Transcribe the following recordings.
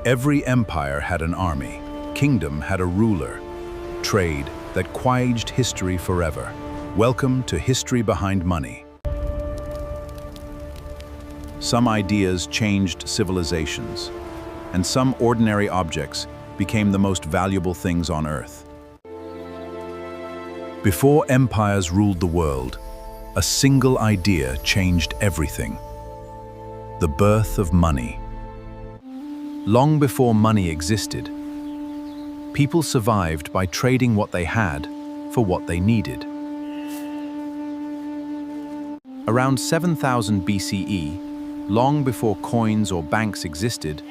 Every empire had an army, kingdom had a ruler, trade that quaged history forever. Welcome to History Behind Money. Some ideas changed civilizations, and some ordinary objects became the most valuable things on Earth. Before empires ruled the world, a single idea changed everything: the birth of money. Long before money existed, people survived by trading what they had for what they needed. Around 7000 BCE, long before coins or banks existed,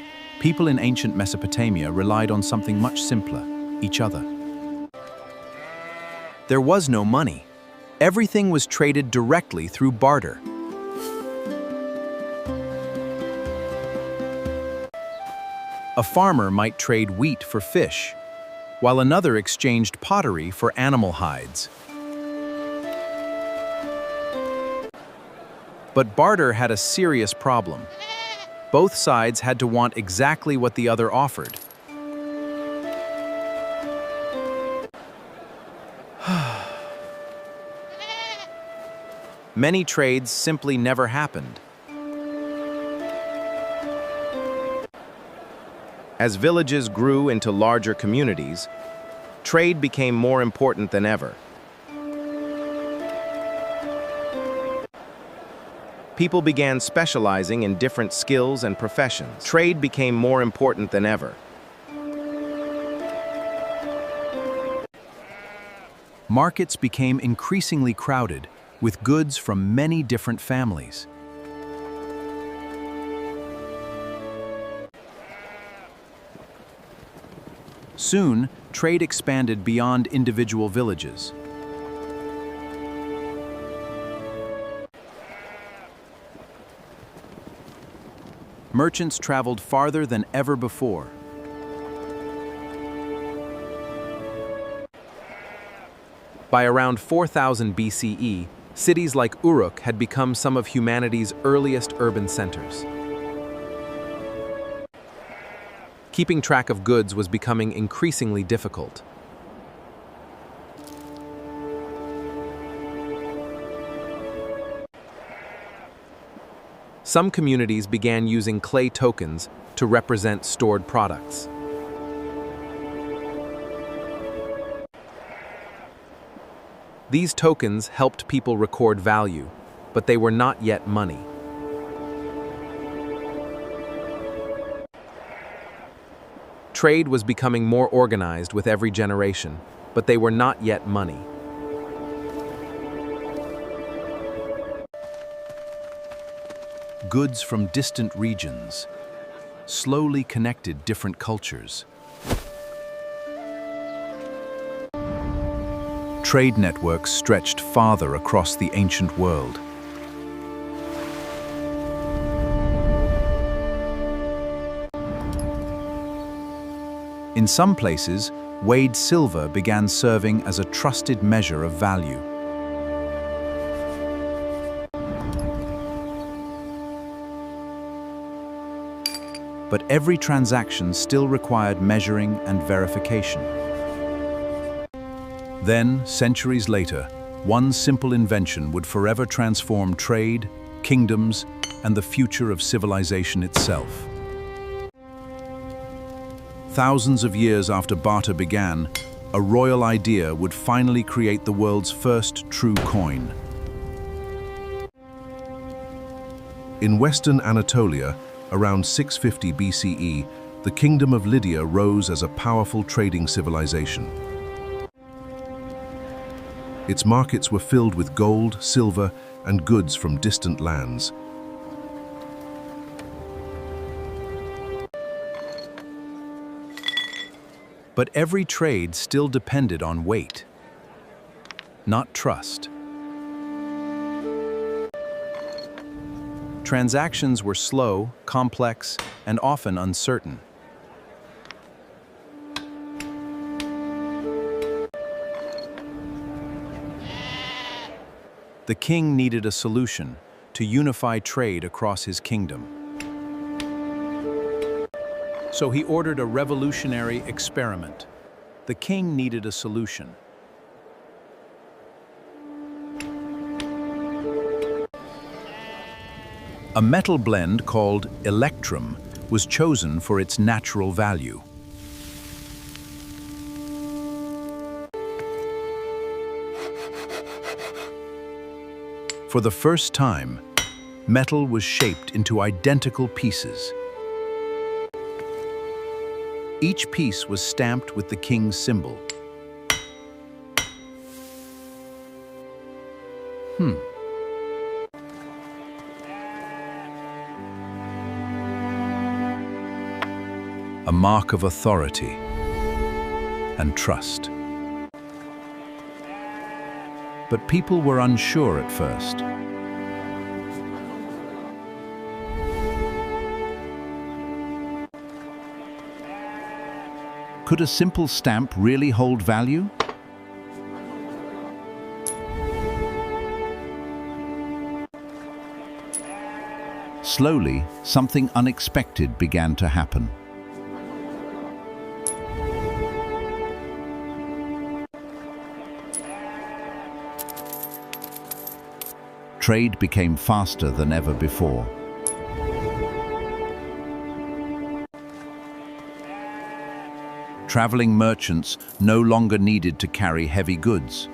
people in ancient Mesopotamia relied on something much simpler: each other. There was no money. Everything was traded directly through barter. A farmer might trade wheat for fish, while another exchanged pottery for animal hides. But barter had a serious problem. Both sides had to want exactly what the other offered. Many trades simply never happened. As villages grew into larger communities, trade became more important than ever. People began specializing in different skills and professions. Trade became more important than ever. Markets became increasingly crowded, with goods from many different families. Soon, trade expanded beyond individual villages. Merchants traveled farther than ever before. By around 4000 BCE, cities like Uruk had become some of humanity's earliest urban centers. Keeping track of goods was becoming increasingly difficult. Some communities began using clay tokens to represent stored products. These tokens helped people record value, but they were not yet money. Trade was becoming more organized with every generation, but they were not yet money. Goods from distant regions slowly connected different cultures. Trade networks stretched farther across the ancient world. In some places, weighed silver began serving as a trusted measure of value. But every transaction still required measuring and verification. Then, centuries later, one simple invention would forever transform trade, kingdoms, and the future of civilization itself. Thousands of years after barter began, a royal idea would finally create the world's first true coin. In Western Anatolia, around 650 BCE, the Kingdom of Lydia rose as a powerful trading civilization. Its markets were filled with gold, silver, and goods from distant lands. But every trade still depended on weight, not trust. Transactions were slow, complex, and often uncertain. The king needed a solution to unify trade across his kingdom. So he ordered a revolutionary experiment. The king needed a solution. A metal blend called electrum was chosen for its natural value. For the first time, metal was shaped into identical pieces. Each piece was stamped with the king's symbol. A mark of authority and trust. But people were unsure at first. Could a simple stamp really hold value? Slowly, something unexpected began to happen. Trade became faster than ever before. Traveling merchants no longer needed to carry heavy goods.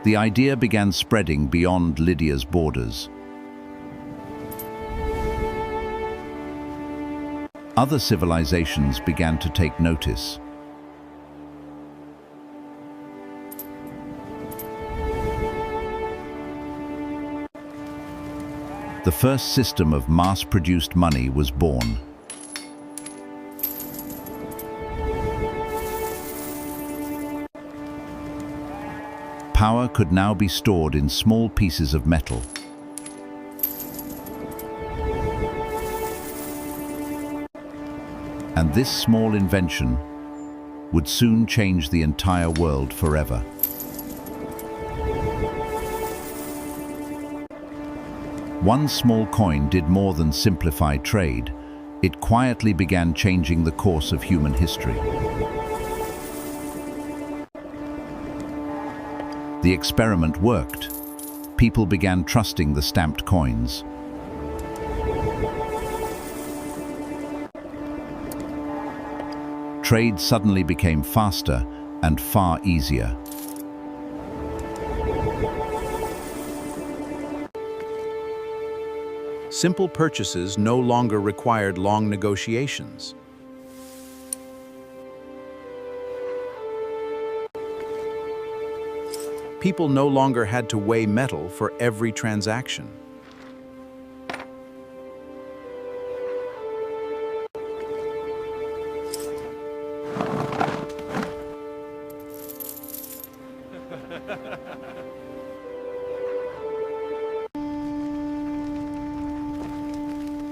The idea began spreading beyond Lydia's borders. Other civilizations began to take notice. The first system of mass-produced money was born. Power could now be stored in small pieces of metal. And this small invention would soon change the entire world forever. One small coin did more than simplify trade. It quietly began changing the course of human history. The experiment worked. People began trusting the stamped coins. Trade suddenly became faster and far easier. Simple purchases no longer required long negotiations. People no longer had to weigh metal for every transaction.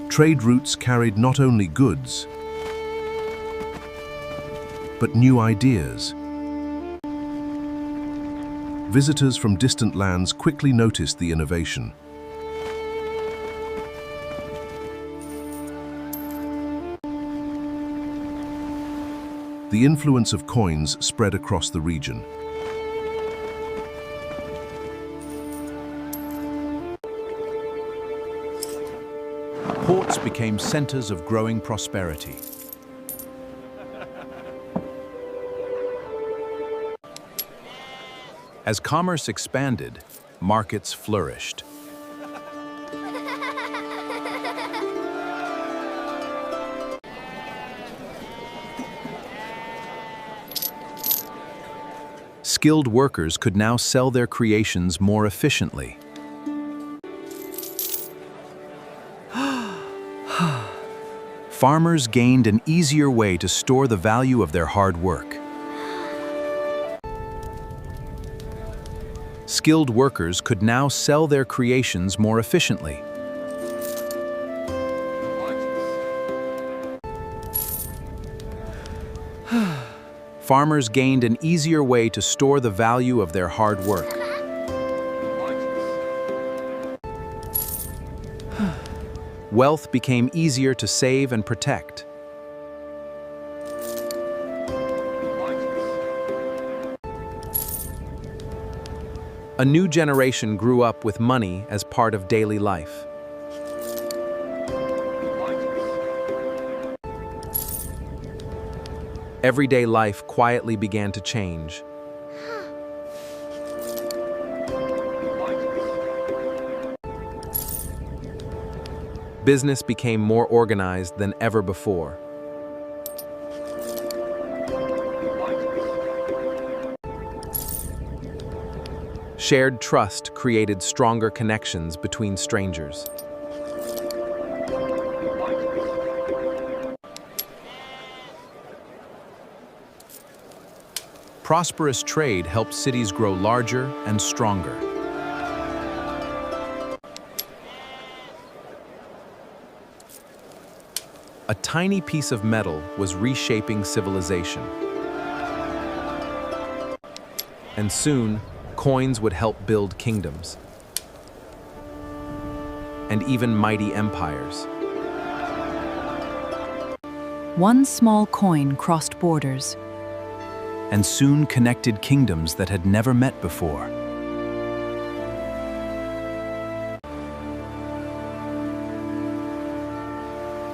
Trade routes carried not only goods, but new ideas. Visitors from distant lands quickly noticed the innovation. The influence of coins spread across the region. Ports became centers of growing prosperity. As commerce expanded, markets flourished. Skilled workers could now sell their creations more efficiently. Farmers gained an easier way to store the value of their hard work. Skilled workers could now sell their creations more efficiently. Farmers gained an easier way to store the value of their hard work. Wealth became easier to save and protect. A new generation grew up with money as part of daily life. Everyday life quietly began to change. Business became more organized than ever before. Shared trust created stronger connections between strangers. Prosperous trade helped cities grow larger and stronger. A tiny piece of metal was reshaping civilization. And soon, coins would help build kingdoms and even mighty empires. One small coin crossed borders and soon connected kingdoms that had never met before.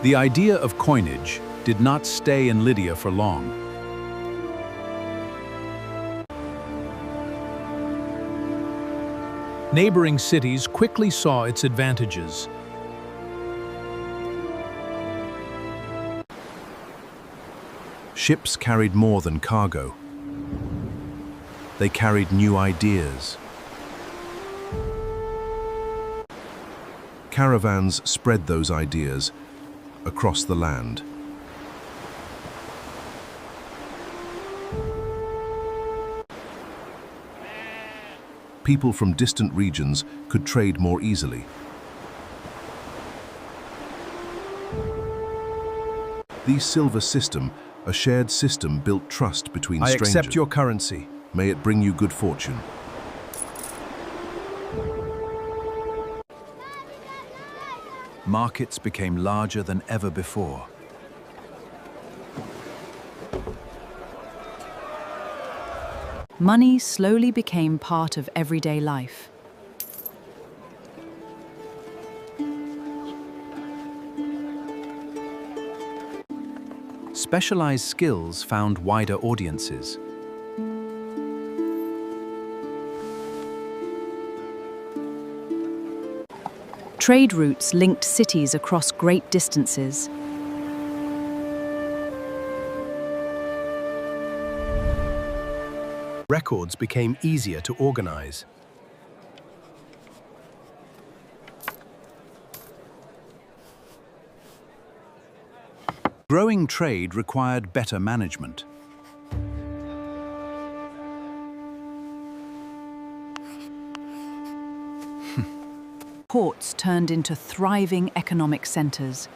The idea of coinage did not stay in Lydia for long. Neighboring cities quickly saw its advantages. Ships carried more than cargo. They carried new ideas. Caravans spread those ideas across the land. People from distant regions could trade more easily. The silver system, a shared system, built trust between I strangers. accept your currency. May it bring you good fortune. Markets became larger than ever before. Money slowly became part of everyday life. Specialized skills found wider audiences. Trade routes linked cities across great distances. Records became easier to organize. Growing trade required better management. Ports turned into thriving economic centers.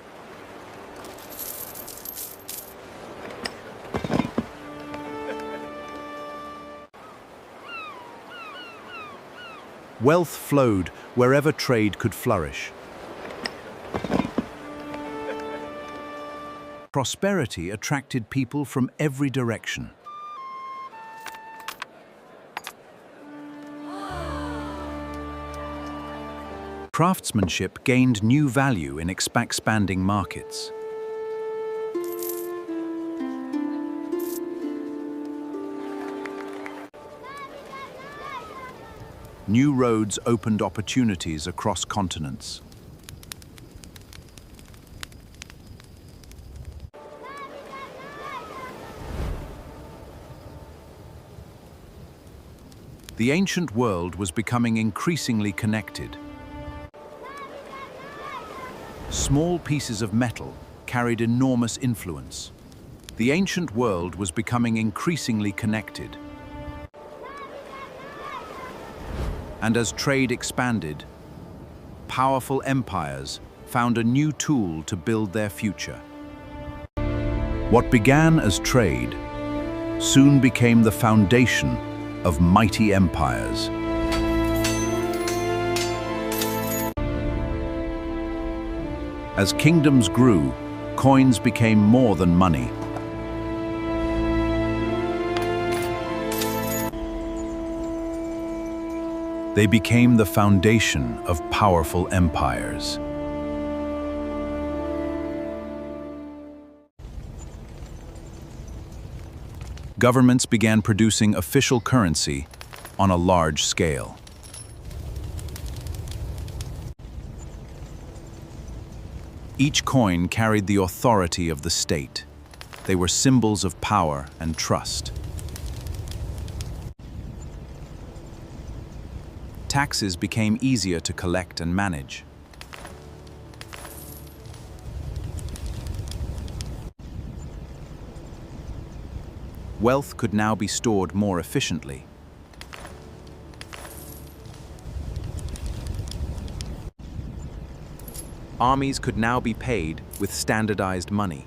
Wealth flowed wherever trade could flourish. Prosperity attracted people from every direction. Craftsmanship gained new value in expanding markets. New roads opened opportunities across continents. The ancient world was becoming increasingly connected. Small pieces of metal carried enormous influence. The ancient world was becoming increasingly connected. And as trade expanded, powerful empires found a new tool to build their future. What began as trade soon became the foundation of mighty empires. As kingdoms grew, coins became more than money. They became the foundation of powerful empires. Governments began producing official currency on a large scale. Each coin carried the authority of the state. They were symbols of power and trust. Taxes became easier to collect and manage. Wealth could now be stored more efficiently. Armies could now be paid with standardized money.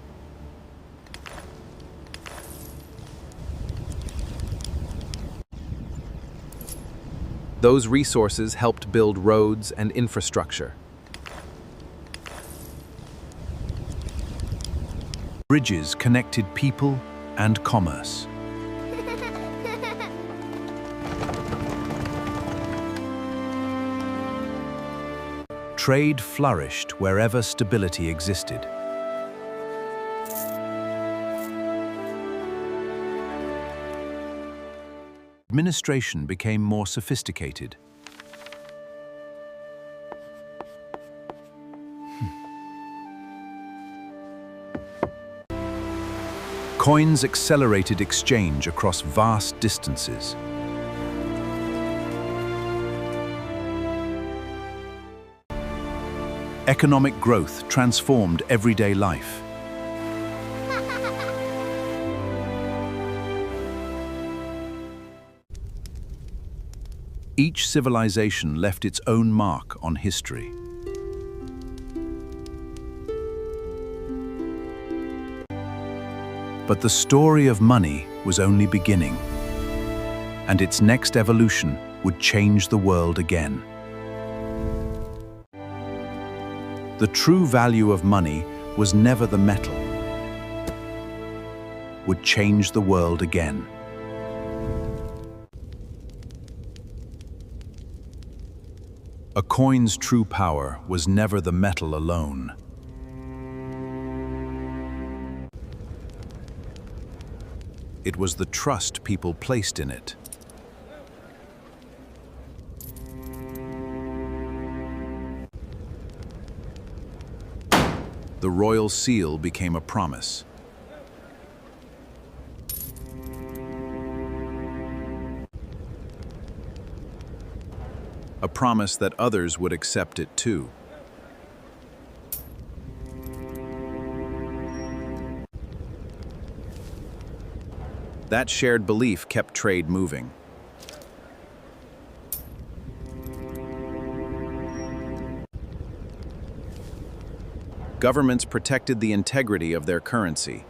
Those resources helped build roads and infrastructure. Bridges connected people and commerce. Trade flourished wherever stability existed. Administration became more sophisticated. Coins accelerated exchange across vast distances. Economic growth transformed everyday life. Each civilization left its own mark on history. But the story of money was only beginning, and its next evolution would change the world again. The true value of money was never the metal, would change the world again. A coin's true power was never the metal alone. It was the trust people placed in it. The royal seal became a promise. A promise that others would accept it too. That shared belief kept trade moving. Governments protected the integrity of their currency.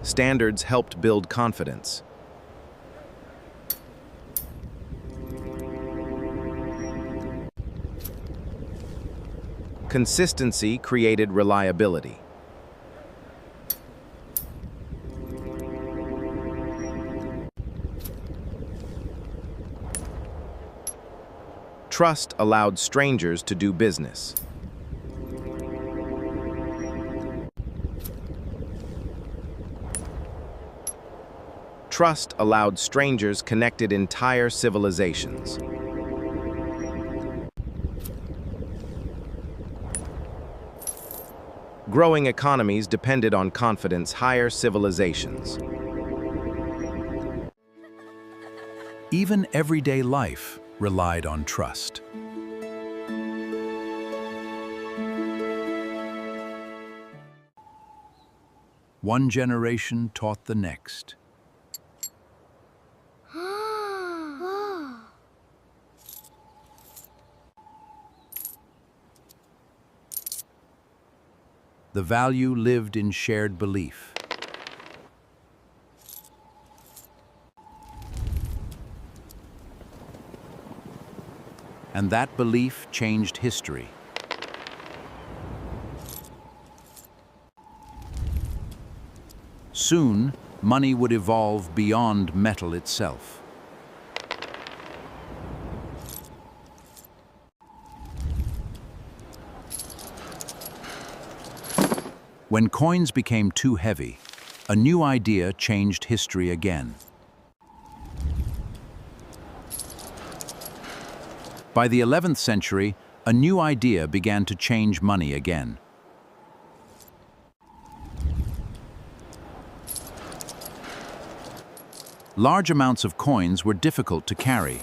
Standards helped build confidence. Consistency created reliability. Trust allowed strangers to do business. Trust allowed strangers connected entire civilizations. Growing economies depended on confidence, higher civilizations. Even everyday life relied on trust. One generation taught the next. The value lived in shared belief. and that belief changed history. Soon, money would evolve beyond metal itself. When coins became too heavy, a new idea changed history again. By the 11th century, a new idea began to change money again. Large amounts of coins were difficult to carry.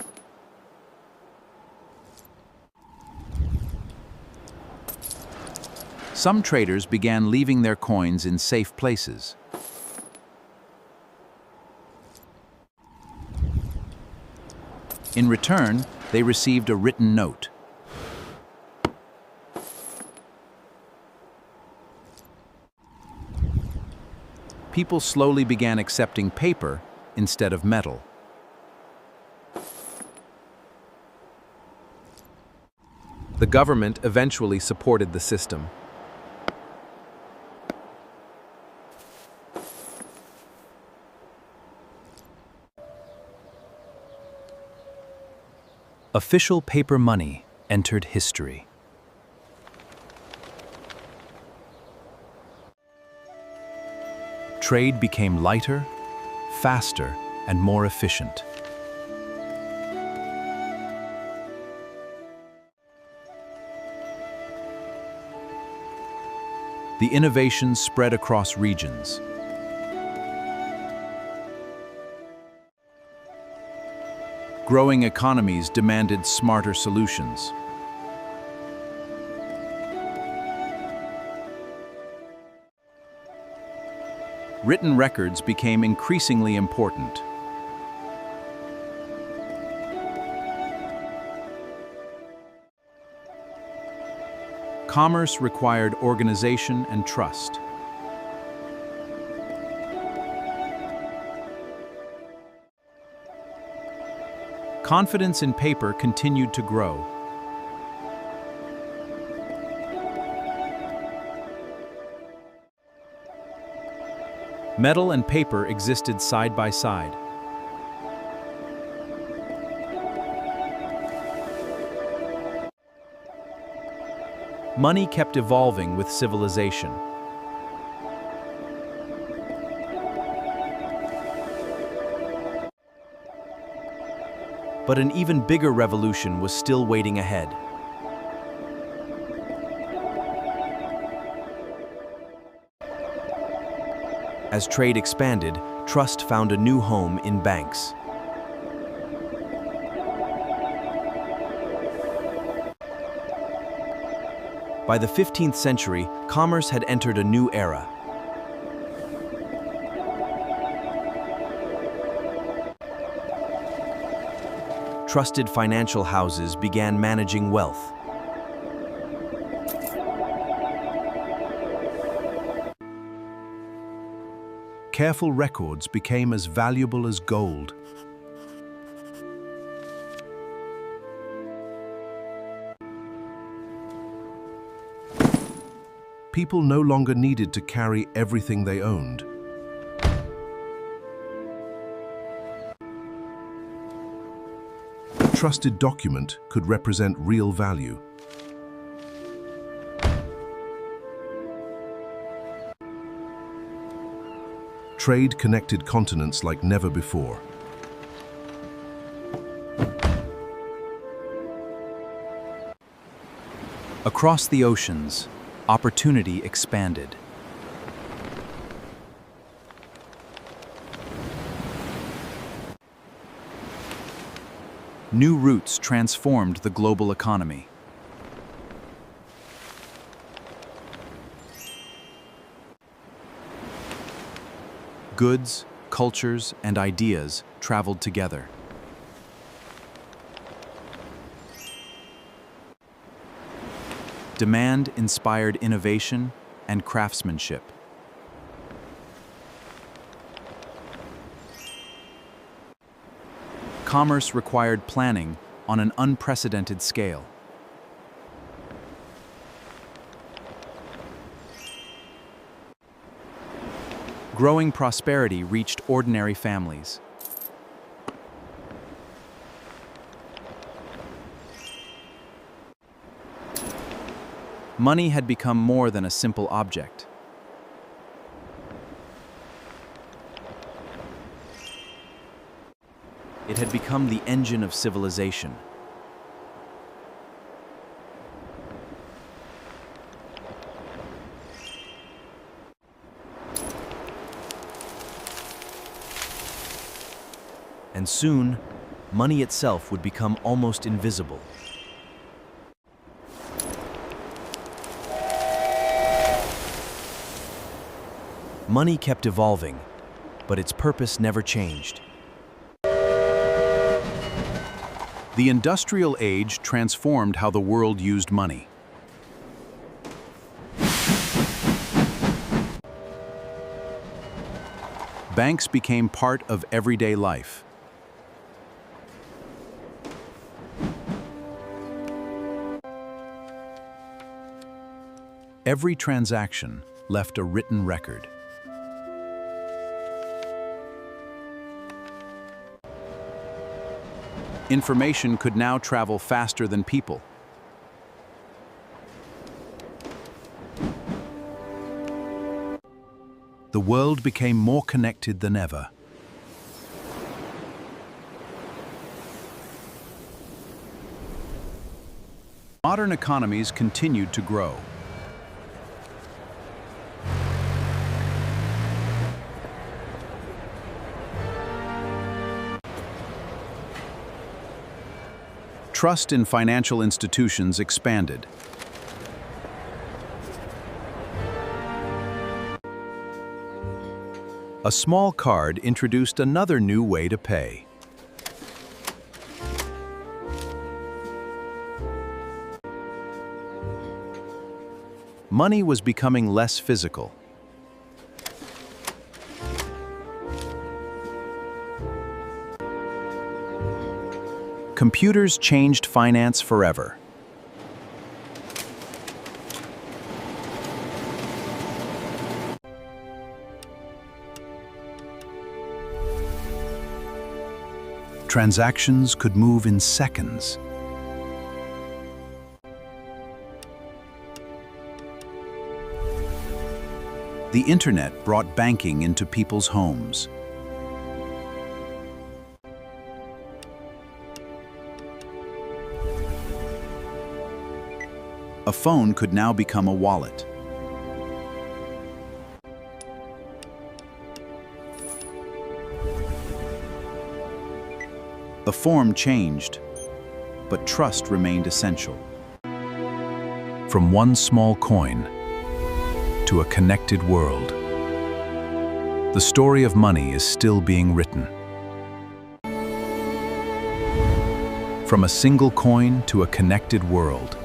Some traders began leaving their coins in safe places. In return, they received a written note. People slowly began accepting paper instead of metal. The government eventually supported the system. Official paper money entered history. Trade became lighter, faster, and more efficient. The innovations spread across regions. Growing economies demanded smarter solutions. Written records became increasingly important. Commerce required organization and trust. Confidence in paper continued to grow. Metal and paper existed side by side. Money kept evolving with civilization. But an even bigger revolution was still waiting ahead. As trade expanded, trust found a new home in banks. By the 15th century, commerce had entered a new era. Trusted financial houses began managing wealth. Careful records became as valuable as gold. People no longer needed to carry everything they owned. A trusted document could represent real value. Trade connected continents like never before. Across the oceans, opportunity expanded. New routes transformed the global economy. Goods, cultures, and ideas traveled together. Demand inspired innovation and craftsmanship. Commerce required planning on an unprecedented scale. Growing prosperity reached ordinary families. Money had become more than a simple object. It had become the engine of civilization. And soon, money itself would become almost invisible. Money kept evolving, but its purpose never changed. The Industrial Age transformed how the world used money. Banks became part of everyday life. Every transaction left a written record. Information could now travel faster than people. The world became more connected than ever. Modern economies continued to grow. Trust in financial institutions expanded. A small card introduced another new way to pay. Money was becoming less physical. Computers changed finance forever. Transactions could move in seconds. The internet brought banking into people's homes. A phone could now become a wallet. The form changed, but trust remained essential. From one small coin to a connected world, the story of money is still being written. From a single coin to a connected world,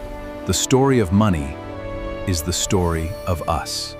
the story of money is the story of us.